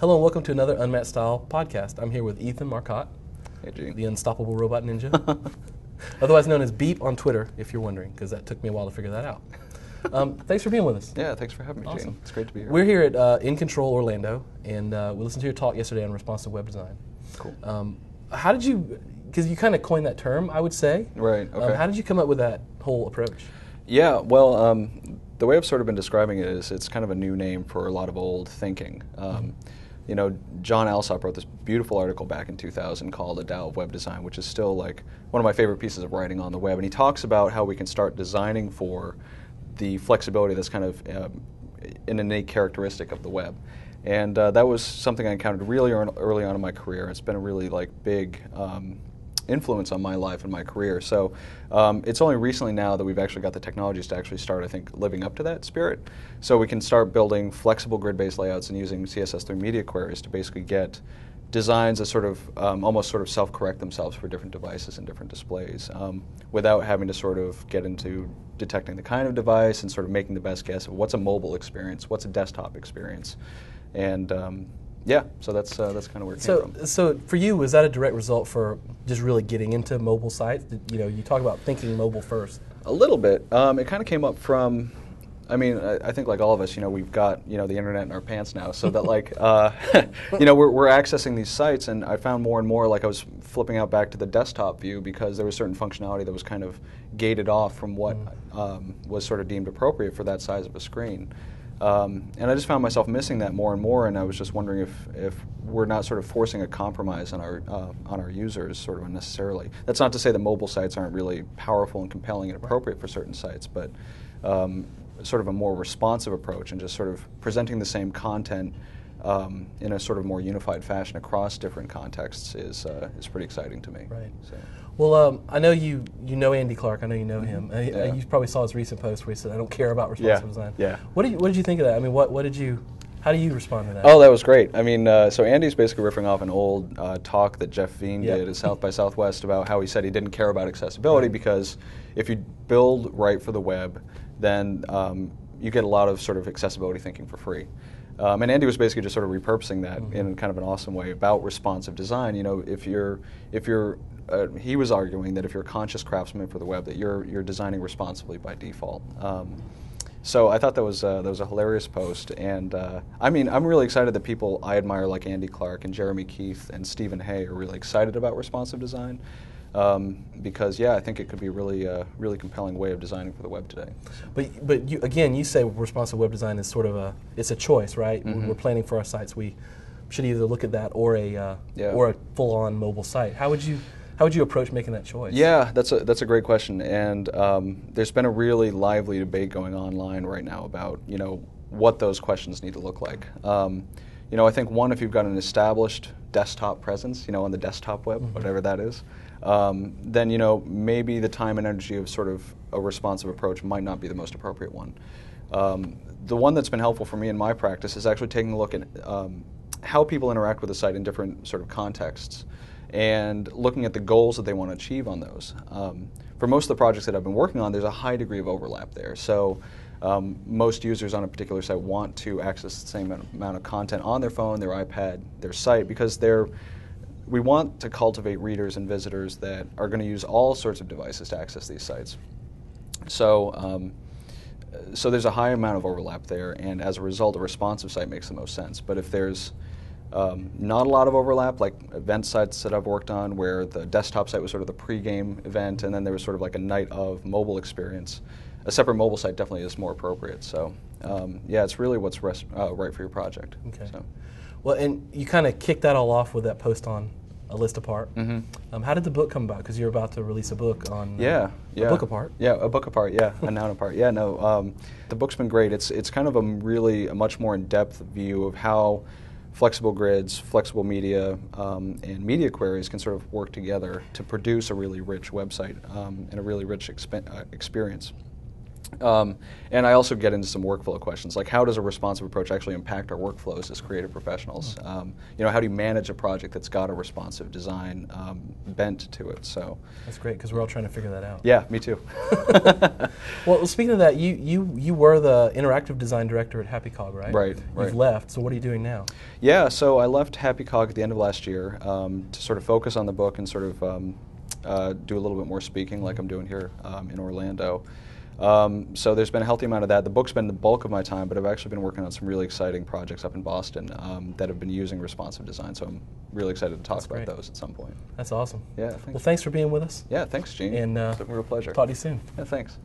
Hello and welcome to another Unmatched Style podcast. I'm here with Ethan Marcotte, Hey, Gene. the unstoppable robot ninja, otherwise known as Beep on Twitter, if you're wondering, because that took me a while to figure that out. Thanks for being with us. Yeah, thanks for having me, Awesome. Gene. It's great to be here. We're here at InControl Orlando, and we listened to your talk yesterday on responsive web design. Cool. How did you, because you kind of coined that term, I would say. Right, okay. How did you come up with that whole approach? Yeah, well, the way I've sort of been describing it is it's kind of a new name for a lot of old thinking. You know, John Alsop wrote this beautiful article back in 2000 called A Tao of Web Design, which is still like one of my favorite pieces of writing on the web. And he talks about how we can start designing for the flexibility that's kind of an innate characteristic of the web. And that was something I encountered really early on in my career. It's been a really like big influence on my life and my career. So it's only recently now that we've actually got the technologies to actually start, I think, living up to that spirit. So we can start building flexible grid-based layouts and using CSS3 media queries to basically get designs that sort of almost sort of self-correct themselves for different devices and different displays without having to sort of get into detecting the kind of device and sort of making the best guess of what's a mobile experience, what's a desktop experience. And yeah, so that's kind of where it came from. So for you, was that a direct result for just really getting into mobile sites? You know, you talk about thinking mobile first. A little bit. It kind of came up from, I mean, I think like all of us, you know, we've got, you know, the internet in our pants now, so that like, you know, we're accessing these sites, and I found more and more like I was flipping out back to the desktop view because there was certain functionality that was kind of gated off from what was sort of deemed appropriate for that size of a screen. And I just found myself missing that more and more, and I was just wondering if we're not sort of forcing a compromise on our users sort of unnecessarily. That's not to say that mobile sites aren't really powerful and compelling and appropriate for certain sites, but sort of a more responsive approach and just sort of presenting the same content in a sort of more unified fashion across different contexts is pretty exciting to me. Right. So. Well, I know you know Andy Clark. I know you know him. You probably saw his recent post where he said, "I don't care about responsive design." Yeah. What did you think of that? I mean, how do you respond to that? Oh, that was great. I mean, so Andy's basically riffing off an old talk that Jeff Veen did at South by Southwest about how he said he didn't care about accessibility because if you build right for the web, then you get a lot of sort of accessibility thinking for free. And Andy was basically just sort of repurposing that in kind of an awesome way about responsive design. You know, if you're he was arguing that if you're a conscious craftsman for the web, that you're designing responsibly by default. So I thought that was a hilarious post, and I mean, I'm really excited that people I admire like Andy Clark and Jeremy Keith and Stephen Hay are really excited about responsive design. Because I think it could be a really compelling way of designing for the web today. So. But you say responsive web design is sort of it's a choice, right? When we're planning for our sites, we should either look at that or a full-on mobile site. How would you approach making that choice? Yeah, that's a great question, and there's been a really lively debate going online right now about what those questions need to look like. I think one, if you've got an established desktop presence, on the desktop web, whatever that is, then maybe the time and energy of sort of a responsive approach might not be the most appropriate one. The one that's been helpful for me in my practice is actually taking a look at how people interact with the site in different sort of contexts and looking at the goals that they want to achieve on those. For most of the projects that I've been working on, there's a high degree of overlap there. So most users on a particular site want to access the same amount of content on their phone, their iPad, their site, because we want to cultivate readers and visitors that are going to use all sorts of devices to access these sites. So, so there's a high amount of overlap there, and as a result, a responsive site makes the most sense. But if there's not a lot of overlap, like event sites that I've worked on where the desktop site was sort of the pre-game event, and then there was sort of like a night of mobile experience, a separate mobile site definitely is more appropriate. So, it's really what's right for your project. Okay. So. Well, and you kind of kicked that all off with that post on A List Apart. How did the book come about? Because you're about to release a book on A Book Apart. Yeah, A Book Apart, a noun apart. Yeah, no, the book's been great. It's kind of a much more in-depth view of how flexible grids, flexible media, and media queries can sort of work together to produce a really rich website and a really rich experience. And I also get into some workflow questions, like how does a responsive approach actually impact our workflows as creative professionals? You know, how do you manage a project that's got a responsive design bent to it? So that's great, because we're all trying to figure that out. Yeah, me too. Well, speaking of that, you were the interactive design director at Happy Cog, right? Right. You've left, so what are you doing now? Yeah, so I left Happy Cog at the end of last year to sort of focus on the book and sort of do a little bit more speaking like I'm doing here in Orlando. So there's been a healthy amount of that. The book's been the bulk of my time, but I've actually been working on some really exciting projects up in Boston that have been using responsive design, so I'm really excited to talk about those at some point. That's awesome. Yeah, thanks. Well, thanks for being with us. Yeah, thanks, Gene. And it's a real pleasure. Talk to you soon. Yeah, thanks.